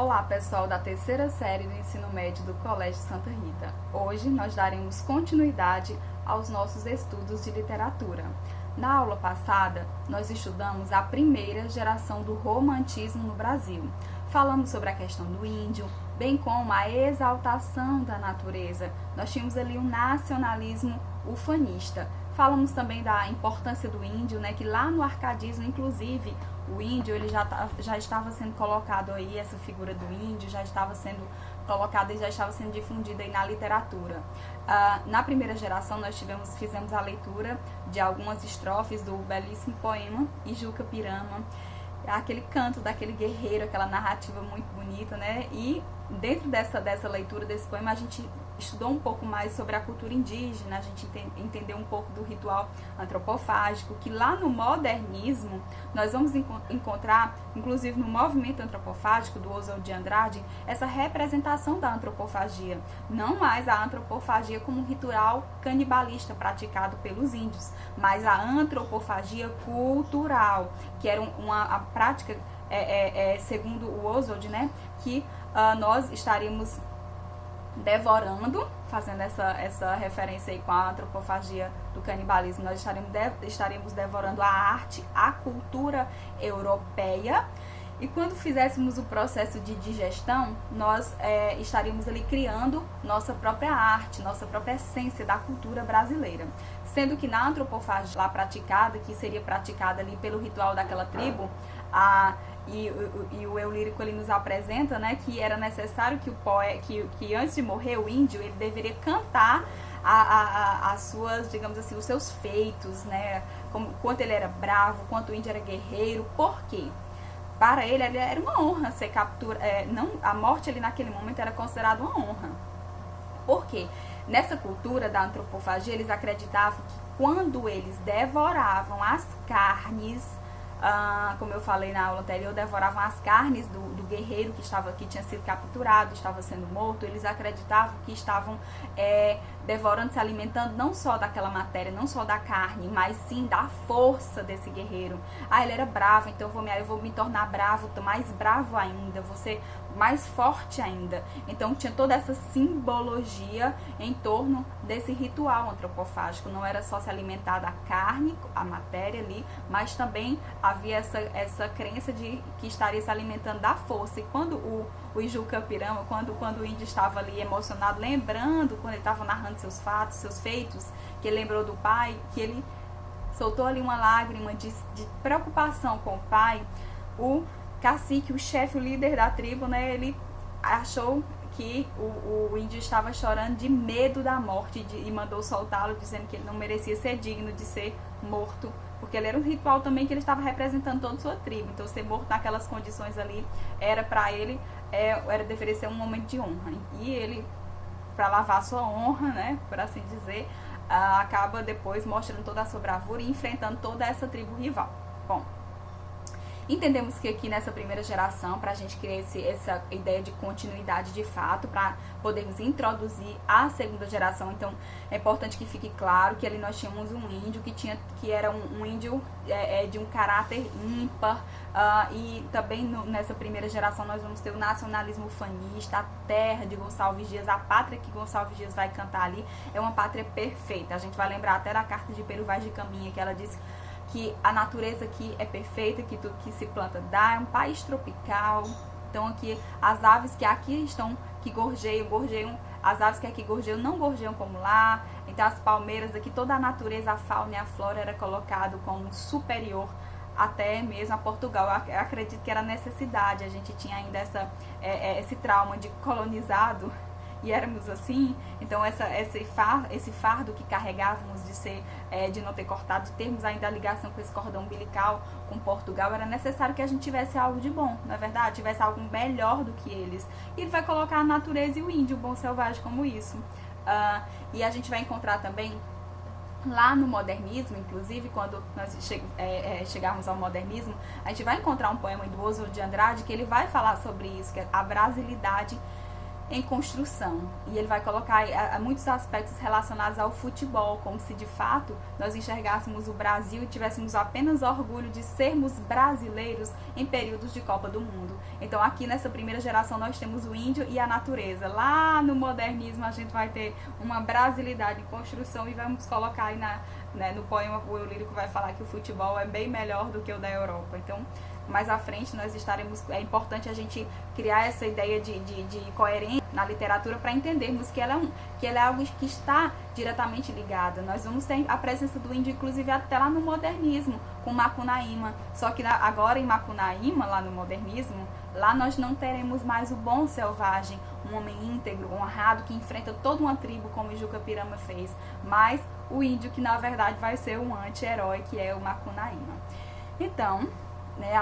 Olá pessoal da terceira série do ensino médio do Colégio Santa Rita. Hoje nós daremos continuidade aos nossos estudos de literatura. Na aula passada, nós estudamos a primeira geração do romantismo no Brasil. Falamos sobre a questão do índio, bem como a exaltação da natureza. Nós tínhamos ali um nacionalismo ufanista. Falamos também da importância do índio, que lá no arcadismo, inclusive, o índio ele já estava sendo colocado aí, essa figura do índio já estava sendo colocada e já estava sendo difundida aí na literatura. Na primeira geração nós fizemos a leitura de algumas estrofes do belíssimo poema Ijuca Pirama, aquele canto daquele guerreiro, aquela narrativa muito bonita, E dentro dessa leitura desse poema a gente estudou um pouco mais sobre a cultura indígena, a gente entendeu um pouco do ritual antropofágico, que lá no modernismo nós vamos encontrar, inclusive no movimento antropofágico do Oswald de Andrade, essa representação da antropofagia, não mais a antropofagia como um ritual canibalista praticado pelos índios, mas a antropofagia cultural, que era a prática, segundo o Oswald, que nós estaríamos devorando, fazendo essa referência aí com a antropofagia do canibalismo, nós estaremos devorando a arte, a cultura europeia, e quando fizéssemos o processo de digestão, nós estaríamos ali criando nossa própria arte, nossa própria essência da cultura brasileira. Sendo que na antropofagia lá praticada, que seria praticada ali pelo ritual daquela tribo, e o eu lírico ele nos apresenta, que era necessário que antes de morrer o índio, ele deveria cantar as suas, digamos assim, os seus feitos, quanto ele era bravo, quanto o índio era guerreiro. Por quê? Para ele era uma honra ser capturado, a morte ali naquele momento era considerada uma honra. Por quê? Nessa cultura da antropofagia, eles acreditavam que quando eles devoravam as carnes, como eu falei na aula anterior, devoravam as carnes do guerreiro que tinha sido capturado, estava sendo morto. Eles acreditavam que estavam devorando, se alimentando não só daquela matéria, não só da carne, mas sim da força desse guerreiro. Ele era bravo, então eu vou me tornar bravo, mais bravo ainda, vou ser mais forte ainda. Então tinha toda essa simbologia em torno desse ritual antropofágico. Não era só se alimentar da carne, a matéria ali, mas também havia essa crença de que estaria se alimentando da força. E quando o Ijuca Pirama, quando o índio estava ali emocionado, lembrando, quando ele estava narrando seus fatos, seus feitos, que ele lembrou do pai, que ele soltou ali uma lágrima de preocupação com o pai, o cacique, o chefe, o líder da tribo, ele achou que o índio estava chorando de medo da morte e mandou soltá-lo, dizendo que ele não merecia ser digno de ser morto, porque ele era um ritual também que ele estava representando toda a sua tribo. Então ser morto naquelas condições ali era para ele, deveria ser um momento de honra. E ele, para lavar sua honra, por assim dizer, acaba depois mostrando toda a sua bravura e enfrentando toda essa tribo rival. Bom, entendemos que aqui nessa primeira geração, para a gente criar essa ideia de continuidade de fato, para podermos introduzir a segunda geração, então é importante que fique claro que ali nós tínhamos um índio que era um índio de um caráter ímpar, e também nessa primeira geração nós vamos ter o nacionalismo ufanista, a terra de Gonçalves Dias, a pátria que Gonçalves Dias vai cantar ali, é uma pátria perfeita. A gente vai lembrar até da carta de Peru Vaz de Caminha, que ela diz que a natureza aqui é perfeita, que tudo que se planta dá, é um país tropical. Então aqui as aves que aqui estão, que gorjeiam, as aves que aqui gorjeiam não gorjeiam como lá. Então as palmeiras aqui, toda a natureza, a fauna e a flora era colocado como superior até mesmo a Portugal. Eu acredito que era necessidade, a gente tinha ainda esse trauma de colonizado, e éramos assim, então esse fardo que carregávamos de não ter cortado, de termos ainda a ligação com esse cordão umbilical com Portugal, era necessário que a gente tivesse algo de bom, não é verdade? Tivesse algo melhor do que eles. E ele vai colocar a natureza e o índio, o bom selvagem, como isso. E a gente vai encontrar também lá no modernismo, inclusive, quando nós chegarmos ao modernismo, a gente vai encontrar um poema do Oswald de Andrade que ele vai falar sobre isso, que é a brasilidade em construção. E ele vai colocar muitos aspectos relacionados ao futebol, como se de fato nós enxergássemos o Brasil e tivéssemos apenas orgulho de sermos brasileiros em períodos de Copa do Mundo. Então aqui nessa primeira geração nós temos o índio e a natureza. Lá no modernismo a gente vai ter uma brasilidade em construção e vamos colocar aí no poema o eu lírico vai falar que o futebol é bem melhor do que o da Europa. Então mais à frente nós estaremos, é importante a gente criar essa ideia de coerência na literatura para entendermos que ela é algo que está diretamente ligado. Nós vamos ter a presença do índio, inclusive até lá no modernismo, com Macunaíma. Só que agora em Macunaíma, lá no modernismo, lá nós não teremos mais o bom selvagem, um homem íntegro, honrado, que enfrenta toda uma tribo, como Juca Pirama fez, mas o índio que na verdade vai ser um anti-herói, que é o Macunaíma. Então, né,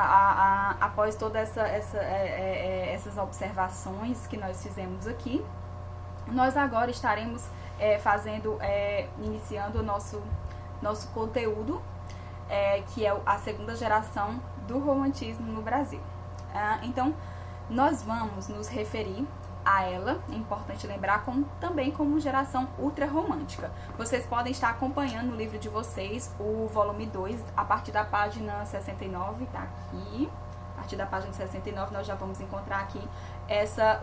após todas essas observações que nós fizemos aqui, nós agora estaremos iniciando o nosso conteúdo, que é a segunda geração do romantismo no Brasil. Então, nós vamos nos referir a ela, é importante lembrar, também como geração ultra-romântica. Vocês podem estar acompanhando no livro de vocês, o volume 2, a partir da página 69, tá aqui. A partir da página 69 nós já vamos encontrar aqui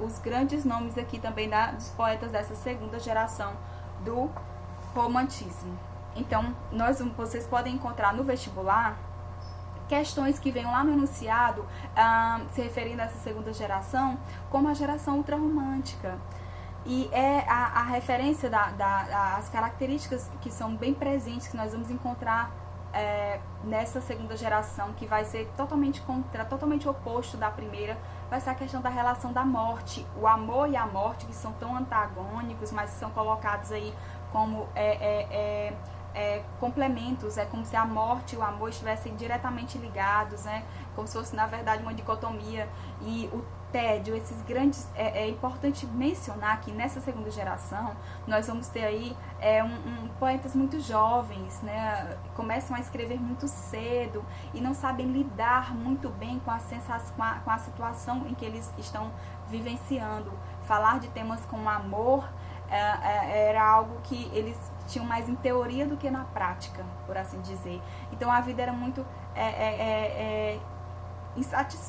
os grandes nomes aqui também dos poetas dessa segunda geração do romantismo. Então, vocês podem encontrar no vestibular questões que venham lá no enunciado, se referindo a essa segunda geração, como a geração ultrarromântica. E é a referência das características que são bem presentes, que nós vamos encontrar nessa segunda geração, que vai ser totalmente oposto da primeira, vai ser a questão da relação da morte, o amor e a morte, que são tão antagônicos, mas que são colocados aí como complementos, é como se a morte e o amor estivessem diretamente ligados, né? Como se fosse, na verdade, uma dicotomia. E o tédio, esses grandes... É importante mencionar que nessa segunda geração, nós vamos ter aí poetas muito jovens, né? Começam a escrever muito cedo e não sabem lidar muito bem com a situação em que eles estão vivenciando. Falar de temas como amor era algo que eles tinham mais em teoria do que na prática, por assim dizer. Então a vida era muito...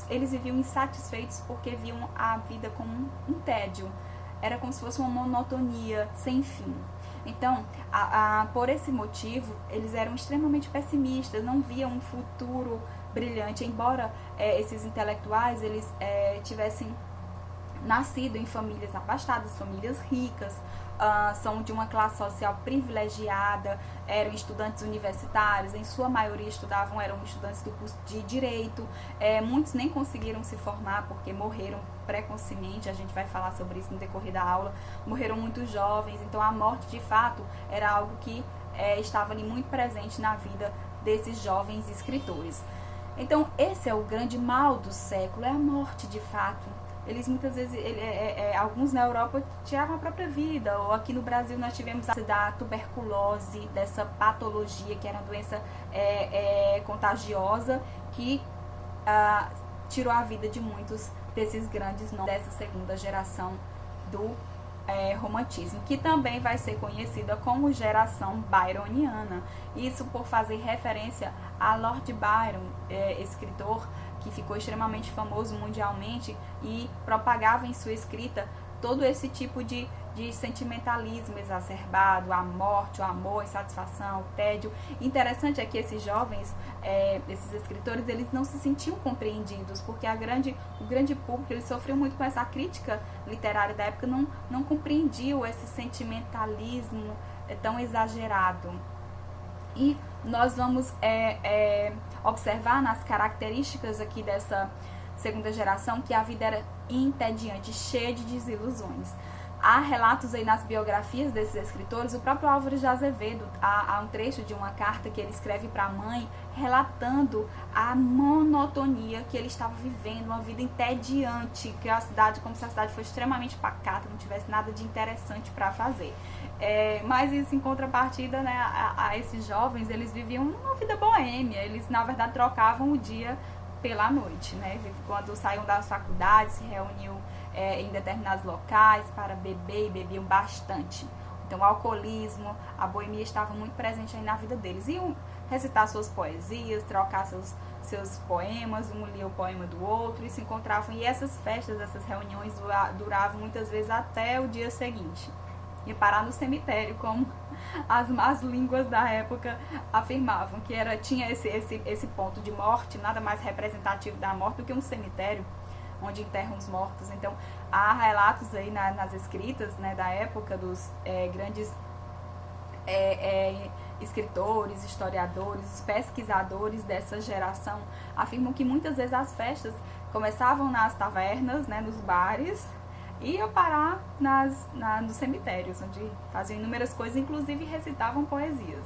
eles viviam insatisfeitos porque viam a vida como um tédio. Era como se fosse uma monotonia sem fim. Então, por esse motivo, eles eram extremamente pessimistas, não viam um futuro brilhante, embora esses intelectuais eles tivessem nascido em famílias abastadas, famílias ricas, são de uma classe social privilegiada, eram estudantes universitários, em sua maioria eram estudantes do curso de Direito, muitos nem conseguiram se formar porque morreram precocemente, a gente vai falar sobre isso no decorrer da aula, morreram muito jovens, então a morte de fato era algo que estava ali muito presente na vida desses jovens escritores. Então esse é o grande mal do século, é a morte de fato. Eles muitas vezes, alguns na Europa tiravam a própria vida, ou aqui no Brasil nós tivemos da tuberculose, dessa patologia que era uma doença contagiosa, que tirou a vida de muitos desses grandes nomes dessa segunda geração do romantismo, que também vai ser conhecida como geração byroniana. Isso por fazer referência a Lord Byron, escritor que ficou extremamente famoso mundialmente e propagava em sua escrita todo esse tipo de sentimentalismo exacerbado, a morte, o amor, a insatisfação, o tédio. Interessante é que esses jovens, esses escritores, eles não se sentiam compreendidos, porque o grande público, eles sofriam muito com essa crítica literária da época, não compreendiam esse sentimentalismo tão exagerado. E nós vamos observar nas características aqui dessa segunda geração que a vida era entediante, cheia de desilusões. Há relatos aí nas biografias desses escritores, o próprio Álvares de Azevedo, há um trecho de uma carta que ele escreve para a mãe, relatando a monotonia que ele estava vivendo, uma vida entediante, que a cidade, como se a cidade fosse extremamente pacata, não tivesse nada de interessante para fazer. Mas isso, em contrapartida, né, a esses jovens, eles viviam uma vida boêmia, eles na verdade trocavam o dia pela noite, né? Quando saíam das faculdades, se reuniam em determinados locais para beber, e bebiam bastante. Então o alcoolismo, a boemia estava muito presente aí na vida deles. Iam recitar suas poesias, trocar seus poemas, um lia o poema do outro e se encontravam. E essas festas, essas reuniões duravam muitas vezes até o dia seguinte. Ia parar no cemitério, como as más línguas da época afirmavam, que tinha esse ponto de morte, nada mais representativo da morte do que um cemitério onde enterram os mortos. Então há relatos aí nas escritas, né, da época dos grandes escritores, historiadores, pesquisadores dessa geração, afirmam que muitas vezes as festas começavam nas tavernas, né, nos bares, e iam parar nos cemitérios, onde faziam inúmeras coisas, inclusive recitavam poesias.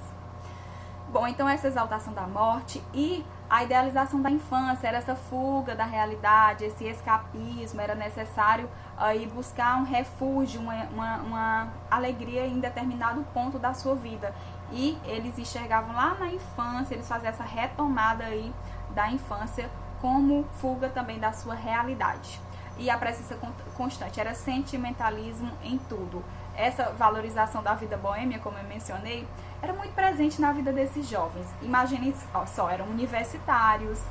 Bom, então essa exaltação da morte e a idealização da infância, era essa fuga da realidade, esse escapismo, era necessário aí buscar um refúgio, uma alegria em determinado ponto da sua vida. E eles enxergavam lá na infância, eles faziam essa retomada aí da infância como fuga também da sua realidade. E a presença constante, era sentimentalismo em tudo. Essa valorização da vida boêmia, como eu mencionei, era muito presente na vida desses jovens. Imaginem só, eram universitários,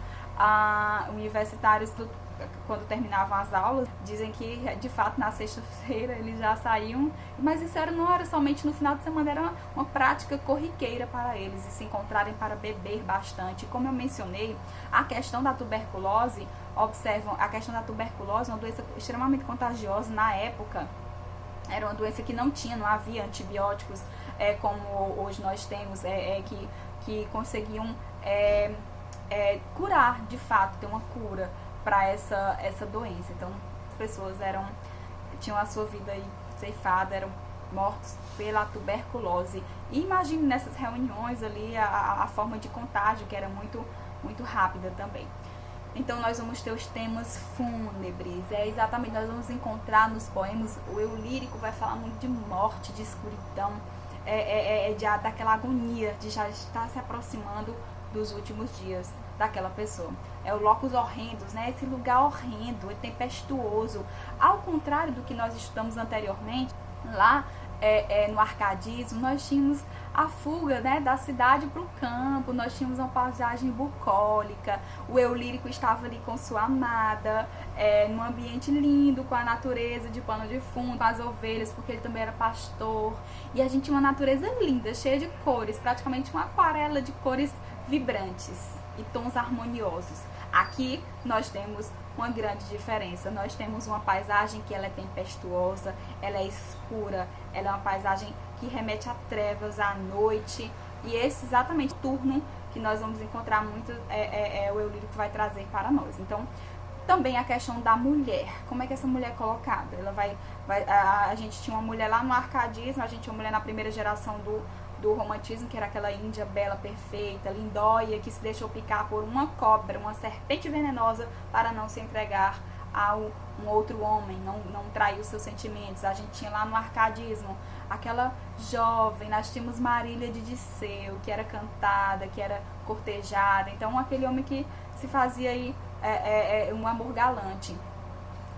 quando terminavam as aulas, dizem que de fato na sexta-feira eles já saíam, mas isso não era somente no final de semana, era uma prática corriqueira para eles, e se encontrarem para beber bastante. Como eu mencionei, a questão da tuberculose, observam, a questão da tuberculose, uma doença extremamente contagiosa na época, era uma doença que não havia antibióticos como hoje nós temos, que conseguiam curar, de fato, ter uma cura para essa doença. Então, as pessoas tinham a sua vida aí ceifada, eram mortos pela tuberculose. E imagine nessas reuniões ali a forma de contágio, que era muito, muito rápida também. Então nós vamos ter os temas fúnebres, exatamente, nós vamos encontrar nos poemas, o eu lírico vai falar muito de morte, de escuridão, daquela agonia de já estar se aproximando dos últimos dias daquela pessoa. É o locus horrendus, né? Esse lugar horrendo, tempestuoso, ao contrário do que nós estudamos anteriormente, lá no arcadismo, nós tínhamos a fuga, né, da cidade para o campo, nós tínhamos uma paisagem bucólica, o eu lírico estava ali com sua amada, num ambiente lindo, com a natureza de pano de fundo, com as ovelhas, porque ele também era pastor, e a gente tinha uma natureza linda, cheia de cores, praticamente uma aquarela de cores vibrantes e tons harmoniosos. Aqui nós temos uma grande diferença. Nós temos uma paisagem que ela é tempestuosa, ela é escura, ela é uma paisagem que remete a trevas, à noite. E esse exatamente turno que nós vamos encontrar muito o eu lírico vai trazer para nós. Então, também a questão da mulher. Como é que essa mulher é colocada? A gente tinha uma mulher lá no arcadismo, a gente tinha uma mulher na primeira geração do romantismo, que era aquela índia bela, perfeita, lindóia, que se deixou picar por uma cobra, uma serpente venenosa, para não se entregar a um outro homem, não trair os seus sentimentos. A gente tinha lá no arcadismo aquela jovem, nós tínhamos Marília de Disseu, que era cantada, que era cortejada. Então aquele homem que se fazia aí um amor galante.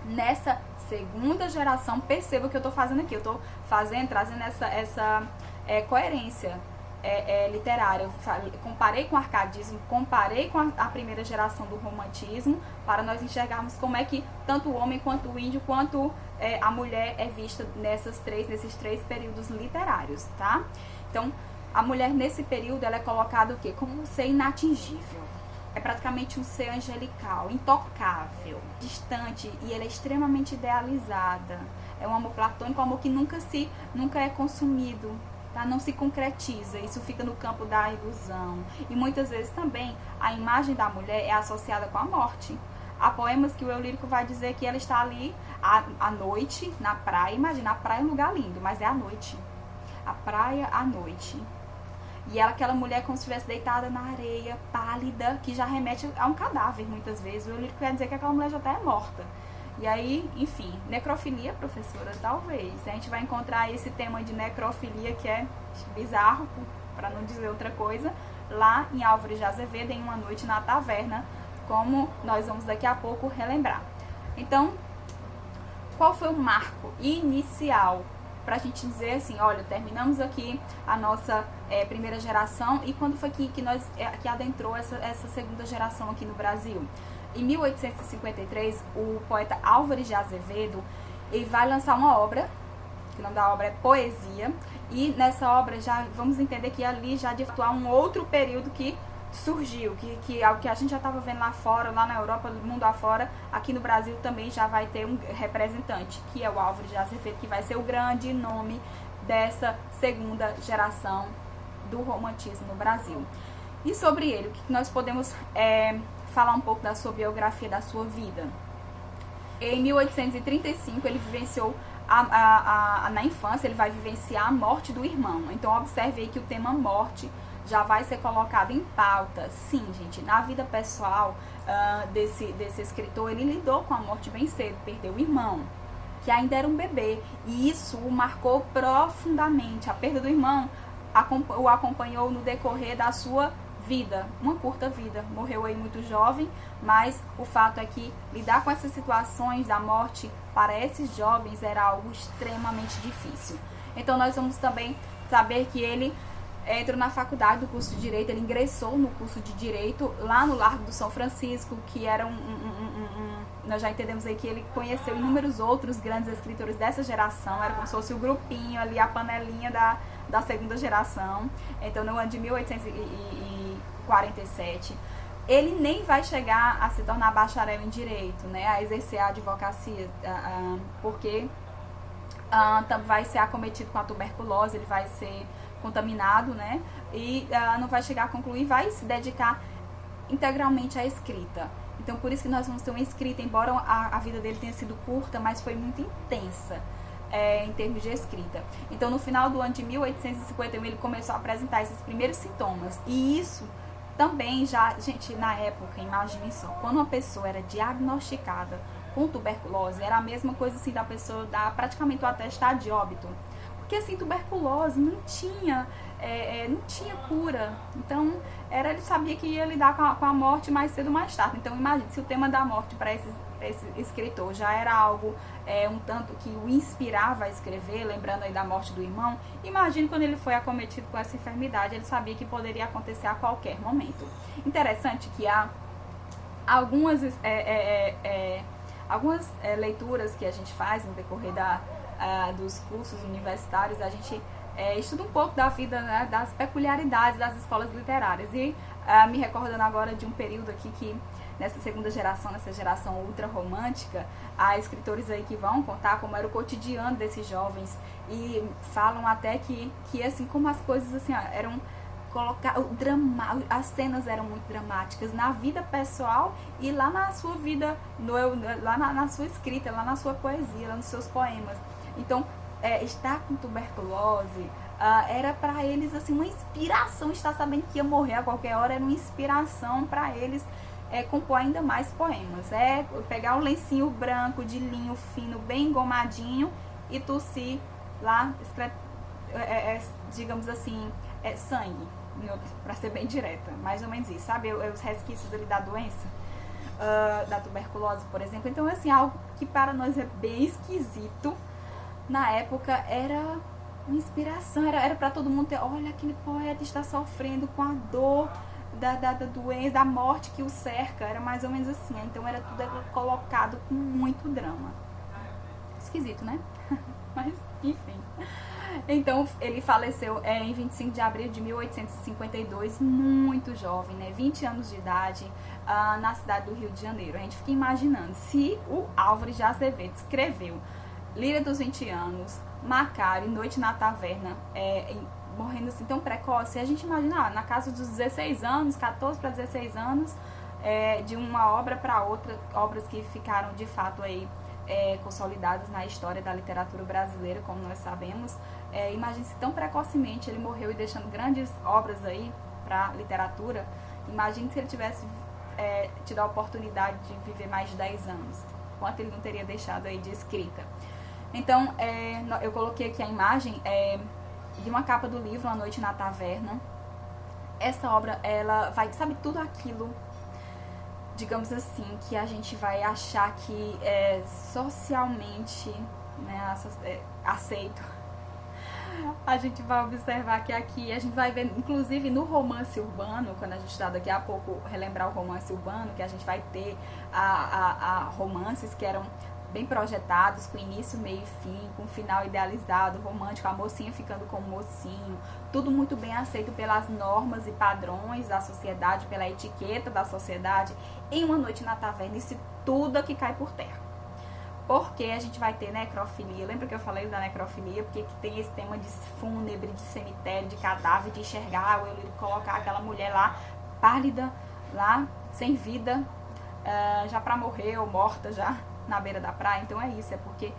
Nessa segunda geração, perceba o que eu estou fazendo aqui, eu estou trazendo essa coerência literária. Eu comparei com o arcadismo, comparei com a primeira geração do romantismo, para nós enxergarmos como é que tanto o homem quanto o índio, quanto a mulher é vista nesses três períodos literários, tá? Então, a mulher nesse período, ela é colocada o quê? Como um ser inatingível. É praticamente um ser angelical, intocável, distante, e ela é extremamente idealizada. É um amor platônico, um amor que nunca é consumido, tá? Não se concretiza, isso fica no campo da ilusão. E muitas vezes também a imagem da mulher é associada com a morte. Há poemas que o eu lírico vai dizer que ela está ali à noite, na praia. Imagina, a praia é um lugar lindo, mas é à noite. A praia à noite. E aquela mulher como se estivesse deitada na areia, pálida, que já remete a um cadáver muitas vezes. O eu lírico quer dizer que aquela mulher já até é morta. E aí, enfim, necrofilia, professora, talvez. A gente vai encontrar esse tema de necrofilia, que é bizarro, para não dizer outra coisa, lá em Álvares de Azevedo, em Uma Noite na Taverna, como nós vamos daqui a pouco relembrar. Então, qual foi o marco inicial para a gente dizer assim, olha, terminamos aqui a nossa primeira geração, e quando foi que adentrou essa segunda geração aqui no Brasil? Em 1853, o poeta Álvares de Azevedo, ele vai lançar uma obra, que o nome da obra é Poesia, e nessa obra já vamos entender que ali já de fato há um outro período que surgiu, que é o que a gente já estava vendo lá fora, lá na Europa, no mundo afora, aqui no Brasil também já vai ter um representante, que é o Álvares de Azevedo, que vai ser o grande nome dessa segunda geração do romantismo no Brasil. E sobre ele, o que nós podemos falar um pouco da sua biografia, da sua vida? Em 1835, ele vivenciou na infância, ele vai vivenciar a morte do irmão. Então, observe aí que o tema morte já vai ser colocado em pauta. Sim, gente, na vida pessoal desse escritor, ele lidou com a morte bem cedo, perdeu o irmão, que ainda era um bebê, e isso o marcou profundamente. A perda do irmão o acompanhou no decorrer da sua vida, uma curta vida, morreu aí muito jovem, mas o fato é que lidar com essas situações da morte para esses jovens era algo extremamente difícil. Então nós vamos também saber que ele entrou na faculdade do curso de Direito, ele ingressou no curso de Direito lá no Largo do São Francisco, que era nós já entendemos aí que ele conheceu inúmeros outros grandes escritores dessa geração, era como se fosse o grupinho ali, a panelinha da segunda geração. Então no ano de 1847, ele nem vai chegar a se tornar bacharel em Direito, né, a exercer a advocacia, porque vai ser acometido com a tuberculose, ele vai ser contaminado, né, e não vai chegar a concluir, vai se dedicar integralmente à escrita. Então, por isso que nós vamos ter uma escrita, embora a vida dele tenha sido curta, mas foi muito intensa em termos de escrita. Então, no final do ano de 1851, ele começou a apresentar esses primeiros sintomas, e isso também já, gente, na época, imagine só, quando uma pessoa era diagnosticada com tuberculose, era a mesma coisa assim da pessoa dar praticamente o atestado de óbito. Porque assim, tuberculose não tinha cura. Então, ele sabia que ia lidar com a morte mais cedo ou mais tarde. Então, imagine, se o tema da morte para esse escritor já era algo um tanto que o inspirava a escrever, lembrando aí da morte do irmão, imagine quando ele foi acometido com essa enfermidade, ele sabia que poderia acontecer a qualquer momento. Interessante que há algumas leituras que a gente faz no decorrer dos cursos universitários, a gente estuda um pouco da vida, né, das peculiaridades das escolas literárias. E me recordando agora de um período aqui que, nessa segunda geração, nessa geração ultra romântica, há escritores aí que vão contar como era o cotidiano desses jovens, e falam até que assim, como as coisas assim, eram as cenas eram muito dramáticas na vida pessoal e lá na sua vida, lá na sua escrita, lá na sua poesia, lá nos seus poemas. Então, estar com tuberculose era para eles assim uma inspiração. Estar sabendo que ia morrer a qualquer hora era uma inspiração para eles compor ainda mais poemas. Pegar um lencinho branco de linho fino, bem engomadinho, e tossir lá, digamos assim, sangue, para ser bem direta, mais ou menos isso, sabe? Os resquícios ali da doença, da tuberculose, por exemplo. Então, assim, algo que para nós é bem esquisito, na época era uma inspiração, era para todo mundo ter, olha, aquele poeta está sofrendo com a dor da doença, da morte que o cerca, era mais ou menos assim. Então era tudo colocado com muito drama. Esquisito, né? Mas, enfim. Então, ele faleceu em 25 de abril de 1852, muito jovem, né? 20 anos de idade, na cidade do Rio de Janeiro. A gente fica imaginando, se o Álvares de Azevedo escreveu Líria dos 20 anos, Macário, Noite na Taverna, morrendo assim tão precoce, a gente imagina, na casa dos 16 anos, 14 para 16 anos, de uma obra para outra, obras que ficaram de fato aí consolidadas na história da literatura brasileira, como nós sabemos. Imagine-se tão precocemente ele morreu e deixando grandes obras aí para a literatura. Imagine se ele tivesse tido a oportunidade de viver mais de 10 anos, quanto ele não teria deixado aí de escrita. Então, eu coloquei aqui a imagem de uma capa do livro, A Noite na Taverna. Essa obra, ela vai, sabe, tudo aquilo digamos assim, que a gente vai achar que socialmente, né, aceito. A gente vai observar que aqui, a gente vai ver, inclusive no romance urbano, quando a gente está daqui a pouco relembrar o romance urbano, que a gente vai ter a romances que eram bem projetados, com início, meio e fim, com final idealizado, romântico, a mocinha ficando com o mocinho, tudo muito bem aceito pelas normas e padrões da sociedade, pela etiqueta da sociedade, em Uma Noite na Taverna, isso tudo aqui cai por terra. Porque a gente vai ter necrofilia. Lembra que eu falei da necrofilia? Porque tem esse tema de fúnebre, de cemitério, de cadáver, de enxergar, ou ele colocar aquela mulher lá, pálida, lá, sem vida, já pra morrer ou morta já na beira da praia. Então é isso, é porque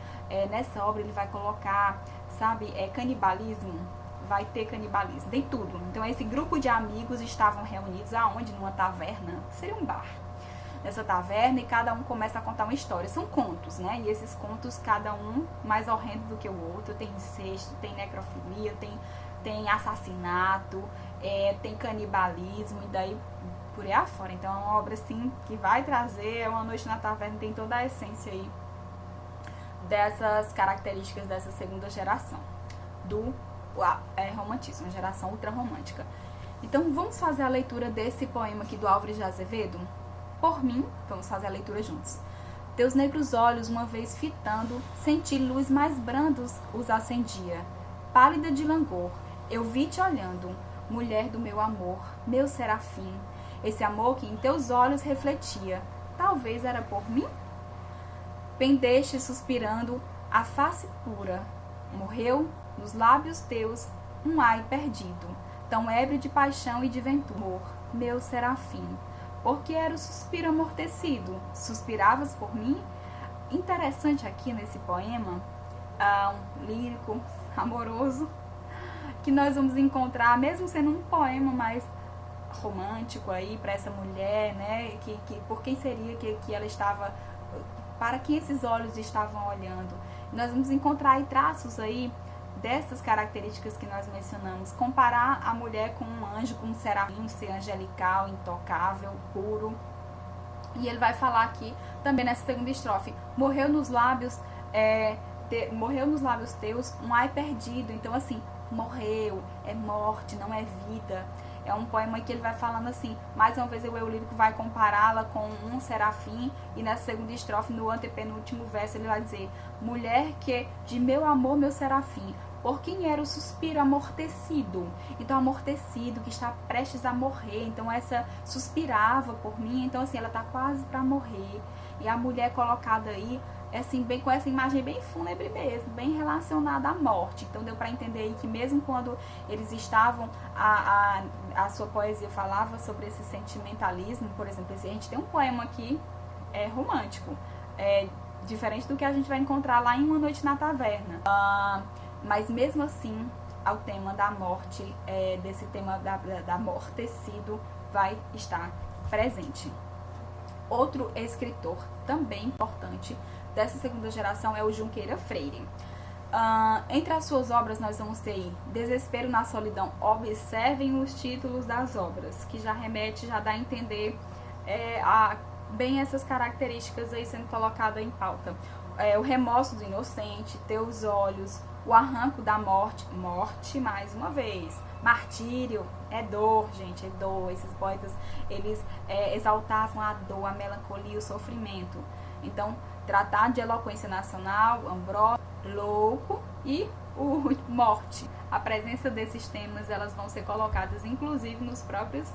nessa obra ele vai colocar, sabe, canibalismo. Vai ter canibalismo, tem tudo. Então esse grupo de amigos estavam reunidos aonde? Numa taverna, seria um bar. Nessa taverna, e cada um começa a contar uma história. São contos, né? E esses contos, cada um mais horrendo do que o outro. Tem incesto, tem necrofilia, tem assassinato, tem canibalismo, e daí por aí afora. Então é uma obra, assim, que vai trazer Uma Noite na Taverna, tem toda a essência aí dessas características dessa segunda geração do romantismo, a geração ultrarromântica. Então vamos fazer a leitura desse poema aqui do Álvares de Azevedo? Por mim, vamos fazer a leitura juntos. Teus negros olhos, uma vez fitando, senti luz mais brandos os acendia. Pálida de langor, eu vi te olhando, mulher do meu amor, meu serafim. Esse amor que em teus olhos refletia, talvez era por mim? Pendeste suspirando a face pura, morreu nos lábios teus um ai perdido, tão ébrio de paixão e de ventura, meu serafim. Porque era o suspiro amortecido, suspiravas por mim? Interessante aqui nesse poema, lírico, amoroso, que nós vamos encontrar, mesmo sendo um poema mais romântico aí para essa mulher, né? Que por quem seria que ela estava, para quem esses olhos estavam olhando? Nós vamos encontrar aí traços aí dessas características que nós mencionamos, comparar a mulher com um anjo, com um serafim, um ser angelical, intocável, puro. E ele vai falar aqui, também nessa segunda estrofe, morreu nos lábios teus um ai perdido. Então assim, morreu, é morte, não é vida. É um poema que ele vai falando assim, mais uma vez o eu lírico vai compará-la com um serafim, e nessa segunda estrofe, no antepenúltimo verso, ele vai dizer, mulher que de meu amor, meu serafim, por quem era o suspiro amortecido. Então amortecido, que está prestes a morrer, então essa suspirava por mim, então assim, ela está quase para morrer, e a mulher colocada aí, assim, bem com essa imagem bem fúnebre mesmo, bem relacionada à morte. Então deu para entender aí que mesmo quando eles estavam, a sua poesia falava sobre esse sentimentalismo, por exemplo, a gente tem um poema aqui romântico, diferente do que a gente vai encontrar lá em Uma Noite na Taverna, mas mesmo assim, ao tema da morte, desse tema da amortecido, vai estar presente. Outro escritor também importante dessa segunda geração é o Junqueira Freire. Entre as suas obras nós vamos ter aí Desespero na Solidão. Observem os títulos das obras, que já remete, já dá a entender bem essas características aí sendo colocadas em pauta. O Remorso do Inocente, Teus Olhos, O Arranco da Morte, morte mais uma vez, martírio, é dor, gente, é dor. Esses poetas, eles exaltavam a dor, a melancolia, o sofrimento. Então, Tratado de Eloquência Nacional, Ambrósio, Louco e o Morte. A presença desses temas, elas vão ser colocadas inclusive nos próprios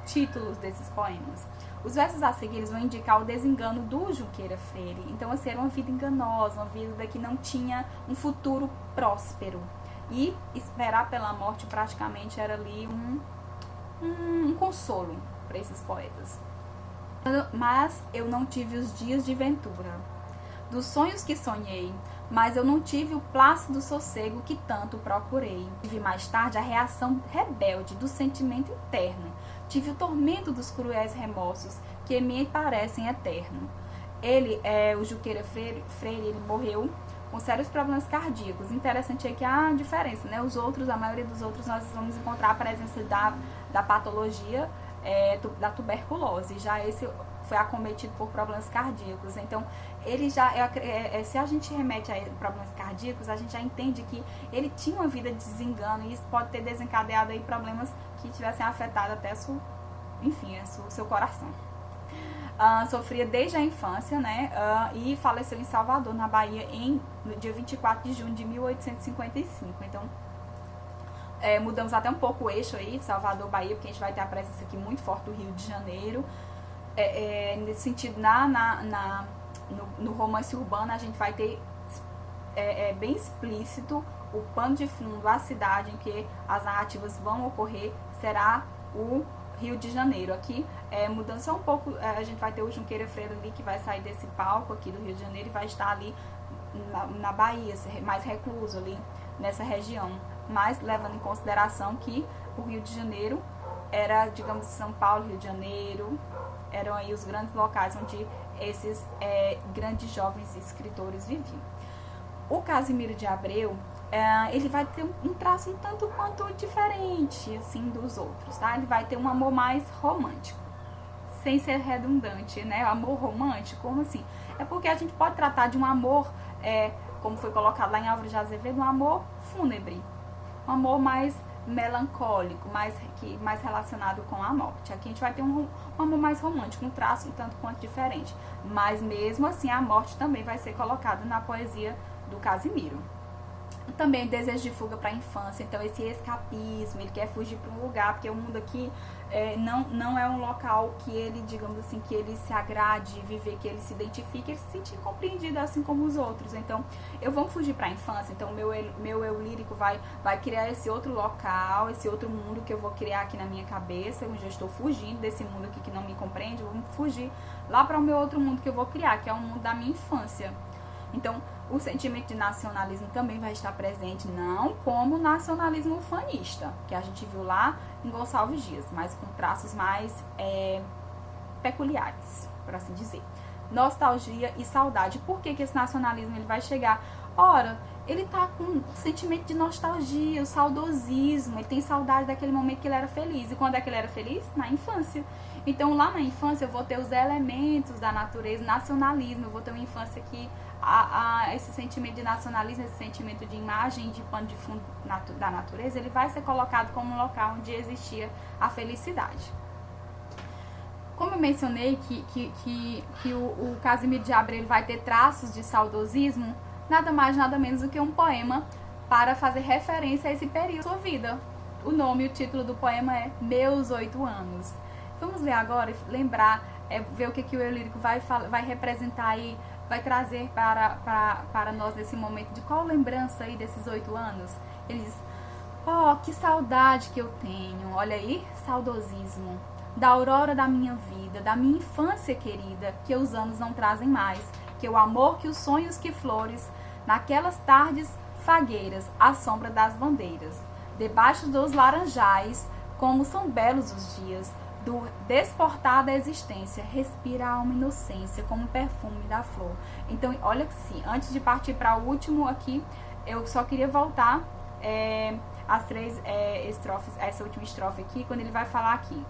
títulos desses poemas. Os versos a seguir eles vão indicar o desengano do Junqueira Freire. Então, assim, era uma vida enganosa, uma vida que não tinha um futuro próspero. E esperar pela morte praticamente era ali um consolo para esses poetas. Mas eu não tive os dias de ventura, dos sonhos que sonhei, mas eu não tive o plácido sossego que tanto procurei. Tive mais tarde a reação rebelde do sentimento interno, tive o tormento dos cruéis remorsos que me parecem eternos. O Junqueira Freire, ele morreu com sérios problemas cardíacos. Interessante é que há diferença, né? A maioria dos outros nós vamos encontrar a presença da patologia da tuberculose. Já esse foi acometido por problemas cardíacos. Então, ele já se a gente remete a problemas cardíacos, a gente já entende que ele tinha uma vida de desengano e isso pode ter desencadeado aí problemas que tivessem afetado até o seu coração. Sofria desde a infância, né, e faleceu em Salvador, na Bahia, no dia 24 de junho de 1855. Então, mudamos até um pouco o eixo aí, Salvador, Bahia, porque a gente vai ter a presença aqui muito forte do Rio de Janeiro. Nesse sentido, no romance urbano, a gente vai ter bem explícito o pano de fundo, a cidade em que as narrativas vão ocorrer será o Rio de Janeiro. Aqui, mudando só um pouco, a gente vai ter o Junqueira Freire ali, que vai sair desse palco aqui do Rio de Janeiro e vai estar ali na Bahia, mais recluso ali nessa região, mas levando em consideração que o Rio de Janeiro era, digamos, São Paulo, Rio de Janeiro, eram aí os grandes locais onde esses grandes jovens escritores viviam. O Casimiro de Abreu, ele vai ter um traço um tanto quanto diferente, assim, dos outros, tá? Ele vai ter um amor mais romântico, sem ser redundante, né? Amor romântico, como assim? É porque a gente pode tratar de um amor, como foi colocado lá em Álvares de Azevedo, um amor fúnebre, um amor mais melancólico, mais relacionado com a morte. Aqui a gente vai ter um amor mais romântico, um traço um tanto quanto diferente, mas mesmo assim a morte também vai ser colocada na poesia do Casimiro. Também desejo de fuga para a infância, então esse escapismo, ele quer fugir para um lugar, porque o mundo aqui não é um local que ele, digamos assim, que ele se agrade viver, que ele se identifique, ele se sente compreendido assim como os outros. Então, eu vou fugir para a infância, então meu eu lírico vai criar esse outro local, esse outro mundo que eu vou criar aqui na minha cabeça, onde eu estou fugindo desse mundo aqui que não me compreende, eu vou fugir lá para o meu outro mundo que eu vou criar, que é o mundo da minha infância. Então, o sentimento de nacionalismo também vai estar presente, não como nacionalismo ufanista, que a gente viu lá em Gonçalves Dias, mas com traços mais peculiares, por assim dizer. Nostalgia e saudade. Por que esse nacionalismo ele vai chegar? Ora, ele tá com sentimento de nostalgia, o saudosismo, ele tem saudade daquele momento que ele era feliz. E quando é que ele era feliz? Na infância. Então, lá na infância, eu vou ter os elementos da natureza, nacionalismo, eu vou ter uma infância que esse sentimento de nacionalismo, esse sentimento de imagem, de pano de fundo da natureza, ele vai ser colocado como um local onde existia a felicidade. Como eu mencionei que o Casimiro de Abreu vai ter traços de saudosismo, nada mais, nada menos do que um poema para fazer referência a esse período da sua vida. O nome e o título do poema é Meus 8 Anos. Vamos ler agora e lembrar, ver o que o eu lírico vai representar aí, vai trazer para nós nesse momento, de qual lembrança aí desses 8 anos. Ele diz, que saudade que eu tenho, olha aí, saudosismo, da aurora da minha vida, da minha infância querida, que os anos não trazem mais, que o amor, que os sonhos, que flores, naquelas tardes fagueiras, à sombra das bandeiras, debaixo dos laranjais, como são belos os dias, do desportar da existência, respira a alma inocência como o perfume da flor. Então, olha assim, antes de partir para o último aqui, eu só queria voltar as 3 estrofes, essa última estrofe aqui, quando ele vai falar aqui.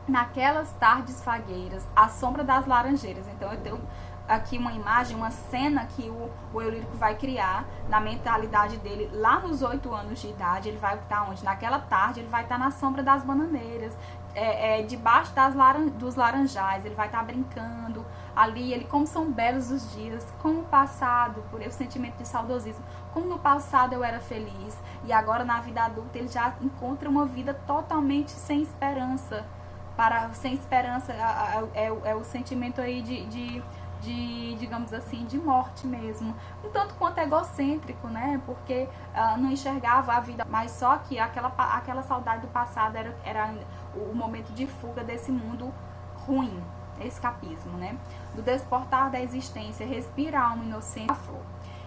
Naquelas tardes fagueiras, à sombra das laranjeiras. Então, eu tenho aqui uma imagem, uma cena que o eu lírico vai criar na mentalidade dele lá nos 8 anos de idade. Ele vai estar onde? Naquela tarde, ele vai estar na sombra das bananeiras, debaixo dos laranjais, ele vai estar brincando ali, como são belos os dias, como o passado, por esse sentimento de saudosismo, como no passado eu era feliz, e agora na vida adulta ele já encontra uma vida totalmente sem esperança. Sem esperança é o sentimento aí de digamos assim, de morte mesmo, um tanto quanto egocêntrico, né, porque não enxergava a vida, mas só que aquela saudade do passado era o momento de fuga desse mundo ruim, escapismo, né, do desportar da existência, respira a alma inocente, a flor.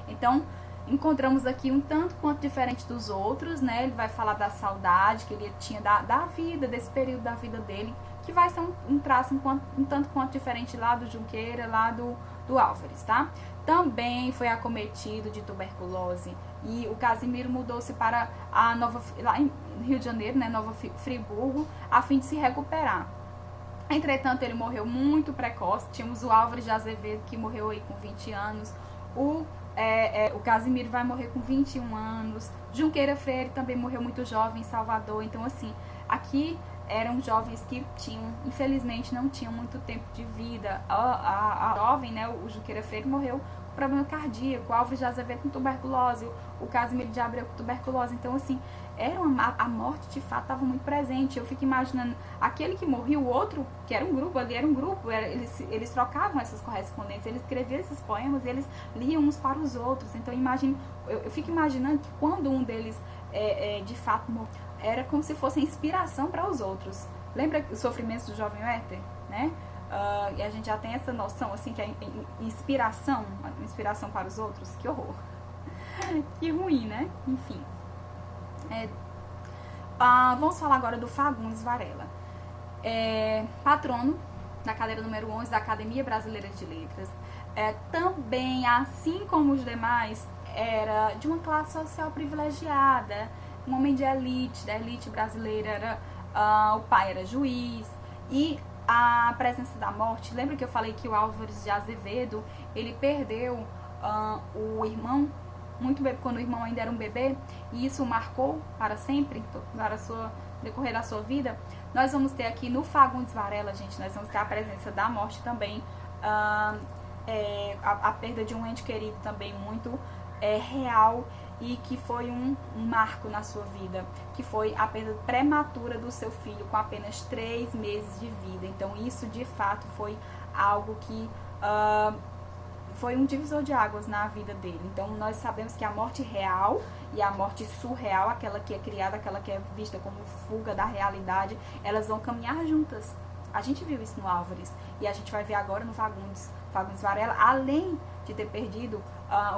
Então, encontramos aqui um tanto quanto diferente dos outros, né, ele vai falar da saudade que ele tinha da vida, desse período da vida dele, que vai ser um traço um tanto quanto diferente lá do Junqueira, lá do Álvares, tá? Também foi acometido de tuberculose e o Casimiro mudou-se para lá em Rio de Janeiro, né, Nova Friburgo, a fim de se recuperar. Entretanto, ele morreu muito precoce. Tínhamos o Álvares de Azevedo, que morreu aí com 20 anos. O Casimiro vai morrer com 21 anos. Junqueira Freire também morreu muito jovem em Salvador. Então, assim, aqui eram jovens que infelizmente, não tinham muito tempo de vida. A jovem, né, o Junqueira Freire morreu com problema cardíaco. O Álvares de Azevedo com tuberculose. O Casimiro de Abreu com tuberculose. Então, assim, a morte de fato estava muito presente. Eu fico imaginando aquele que morreu, o outro, que era um grupo, eles trocavam essas correspondências, eles escreviam esses poemas e eles liam uns para os outros. Então eu fico imaginando que quando um deles de fato morreu, era como se fosse inspiração para os outros. Lembra o sofrimento do jovem Werther, né? E a gente já tem essa noção assim que é inspiração para os outros. Que horror. Que ruim, né? Enfim. Vamos falar agora do Fagundes Varela, patrono da cadeira número 11 da Academia Brasileira de Letras. Também, assim como os demais, era de uma classe social privilegiada, um homem de elite, da elite brasileira. O pai era juiz e a presença da morte. Lembra que eu falei que o Álvares de Azevedo, ele perdeu o irmão muito bebê, quando o irmão ainda era um bebê, e isso o marcou para sempre, para decorrer da sua vida. Nós vamos ter aqui no Fagundes Varela, gente, nós vamos ter a presença da morte também, a perda de um ente querido também muito real, e que foi um marco na sua vida, que foi a perda prematura do seu filho com apenas 3 meses de vida. Então isso de fato foi algo que foi um divisor de águas na vida dele. Então nós sabemos que a morte real e a morte surreal, aquela que é criada, aquela que é vista como fuga da realidade, elas vão caminhar juntas. A gente viu isso no Álvares e a gente vai ver agora no Fagundes Varela. Além de ter perdido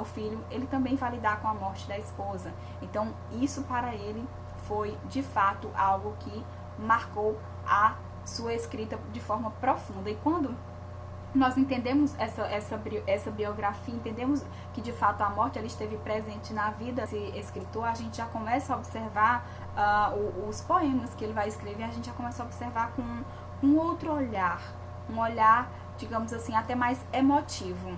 o filho, ele também vai lidar com a morte da esposa. Então isso para ele foi de fato algo que marcou a sua escrita de forma profunda. E quando nós entendemos essa biografia, entendemos que de fato a morte ela esteve presente na vida desse escritor, a gente já começa a observar os poemas que ele vai escrever, a gente já começa a observar com um outro olhar, um olhar, digamos assim, até mais emotivo.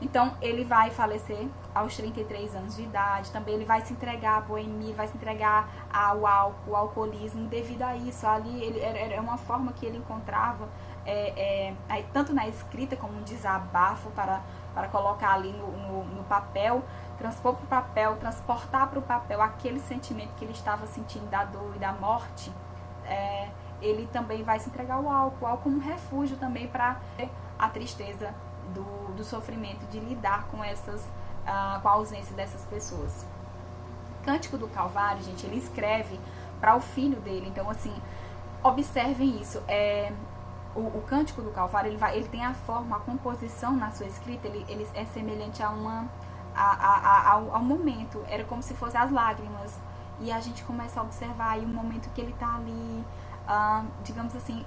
Então ele vai falecer aos 33 anos de idade, também ele vai se entregar à boemia, vai se entregar ao álcool, ao alcoolismo, devido a isso, ali era uma forma que ele encontrava, tanto na escrita como um desabafo para colocar ali no papel, transpor para o papel, transportar para o papel aquele sentimento que ele estava sentindo da dor e da morte. Ele também vai se entregar ao álcool como um refúgio também para a tristeza do sofrimento, de lidar com com a ausência dessas pessoas. Cântico do Calvário, gente, ele escreve para o filho dele. Então, assim, observem isso. O Cântico do Calvário, ele tem a forma, a composição na sua escrita, ele é semelhante ao momento. Era como se fossem as lágrimas. E a gente começa a observar aí o momento que ele está ali, digamos assim,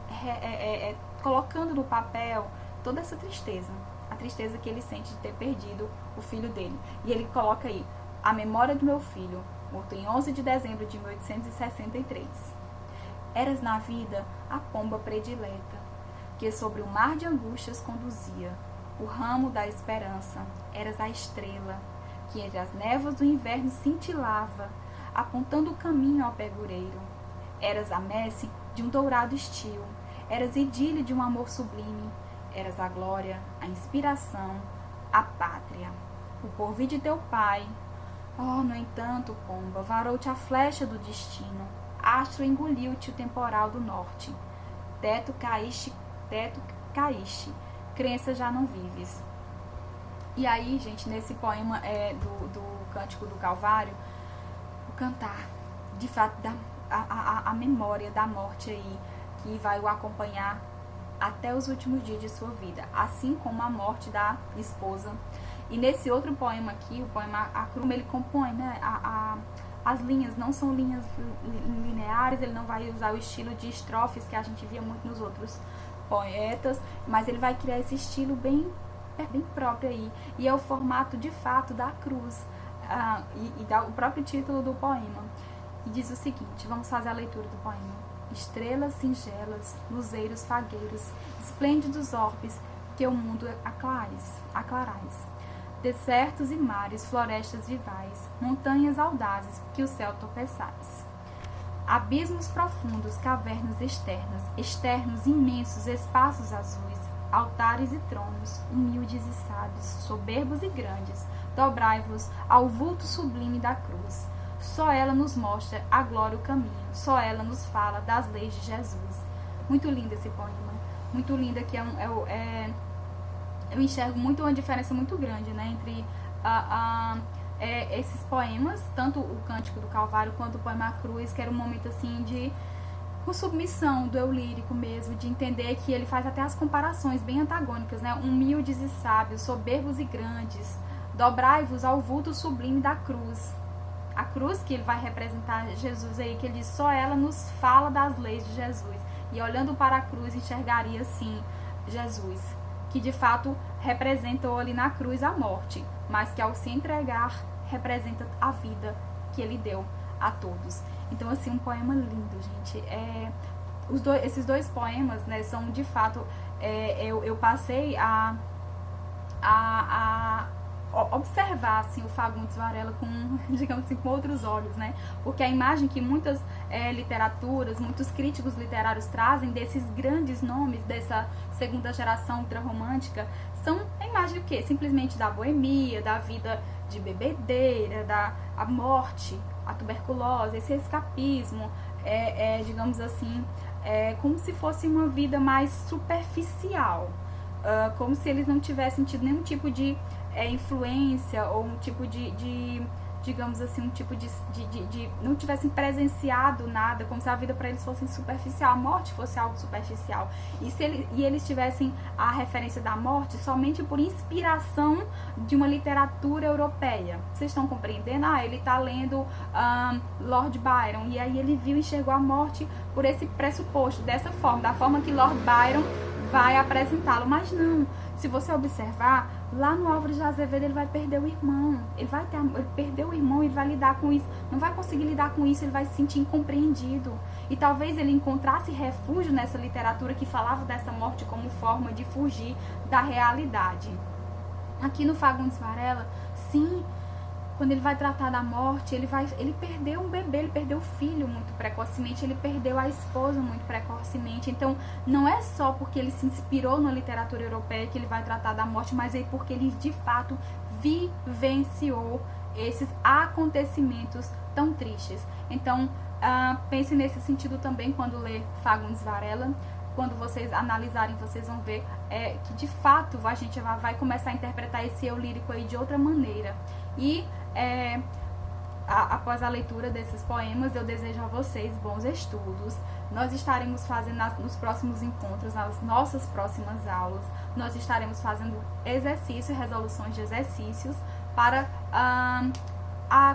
colocando no papel toda essa tristeza. A tristeza que ele sente de ter perdido o filho dele. E ele coloca aí: a memória do meu filho, morto em 11 de dezembro de 1863. Eras na vida a pomba predileta, que sobre o mar de angústias conduzia, o ramo da esperança. Eras a estrela, que entre as névoas do inverno cintilava, apontando o caminho ao pegureiro. Eras a messe de um dourado estio, eras idílio de um amor sublime, eras a glória, a inspiração, a pátria. O porvir de teu pai, no entanto, pomba, varou-te a flecha do destino, astro engoliu-te o temporal do norte, teto caíste, crença já não vives. E aí, gente, nesse poema do Cântico do Calvário, o cantar, de fato, a memória da morte aí, que vai o acompanhar até os últimos dias de sua vida, assim como a morte da esposa. E nesse outro poema aqui, o poema Acrum, ele compõe, né, a as linhas não são linhas lineares, ele não vai usar o estilo de estrofes que a gente via muito nos outros poetas, mas ele vai criar esse estilo bem próprio aí, e é o formato de fato da cruz, e dá o próprio título do poema, e diz o seguinte, vamos fazer a leitura do poema. Estrelas singelas, luzeiros fagueiros, esplêndidos orbes, que o mundo aclarais. Desertos e mares, florestas vivais, montanhas audazes, que o céu tropeçais. Abismos profundos, cavernas externos, imensos, espaços azuis, altares e tronos, humildes e sábios, soberbos e grandes, dobrai-vos ao vulto sublime da cruz. Só ela nos mostra a glória e o caminho, só ela nos fala das leis de Jesus. Muito lindo esse poema, muito lindo, que eu enxergo muito uma diferença muito grande, né, entre esses poemas, tanto o Cântico do Calvário quanto o poema A Cruz, que era um momento assim de uma submissão do eu lírico mesmo, de entender que ele faz até as comparações bem antagônicas, né, humildes e sábios, soberbos e grandes, dobrai-vos ao vulto sublime da cruz. A cruz que ele vai representar Jesus aí, que ele diz, só ela nos fala das leis de Jesus. E olhando para a cruz, enxergaria sim Jesus, que de fato representou ali na cruz a morte, mas que ao se entregar representa a vida que ele deu a todos. Então, assim, um poema lindo, gente. Esses dois poemas, né, são de fato, eu passei a observar assim, o Fagundes Varela com, digamos assim, com outros olhos, né? Porque a imagem que muitas literaturas, muitos críticos literários trazem desses grandes nomes dessa segunda geração ultrarromântica são a imagem do quê? Simplesmente da boemia, da vida de bebedeira, da a morte, a tuberculose, esse escapismo, digamos assim, como se fosse uma vida mais superficial, como se eles não tivessem tido nenhum tipo de influência ou um tipo digamos assim, um tipo de não tivessem presenciado nada, como se a vida para eles fosse superficial, a morte fosse algo superficial. E eles tivessem a referência da morte somente por inspiração de uma literatura europeia. Vocês estão compreendendo? Ele está lendo Lord Byron, e aí ele viu e enxergou a morte por esse pressuposto, dessa forma, da forma que Lord Byron vai apresentá-lo. Mas não, se você observar, lá no Álvares de Azevedo ele vai perder o irmão, ele perdeu o irmão, ele vai lidar com isso, não vai conseguir lidar com isso, ele vai se sentir incompreendido, e talvez ele encontrasse refúgio nessa literatura que falava dessa morte como forma de fugir da realidade. Aqui no Fagundes Varela, sim, quando ele vai tratar da morte, ele perdeu um bebê, ele perdeu o filho muito precocemente, ele perdeu a esposa muito precocemente. Então, não é só porque ele se inspirou na literatura europeia que ele vai tratar da morte, mas é porque ele, de fato, vivenciou esses acontecimentos tão tristes. Então, pense nesse sentido também quando lê Fagundes Varela. Quando vocês analisarem, vocês vão ver que, de fato, a gente vai começar a interpretar esse eu lírico aí de outra maneira. E após a leitura desses poemas, eu desejo a vocês bons estudos. Nós estaremos fazendo nos próximos encontros, nas nossas próximas aulas, nós estaremos fazendo exercícios, resoluções de exercícios para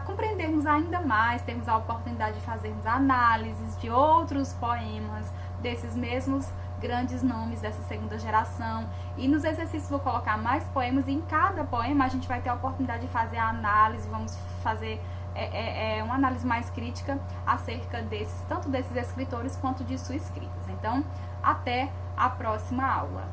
compreendermos ainda mais, termos a oportunidade de fazermos análises de outros poemas, desses mesmos grandes nomes dessa segunda geração. E nos exercícios vou colocar mais poemas, e em cada poema a gente vai ter a oportunidade de fazer a análise, vamos fazer uma análise mais crítica acerca tanto desses escritores quanto de suas escritas. Então, até a próxima aula.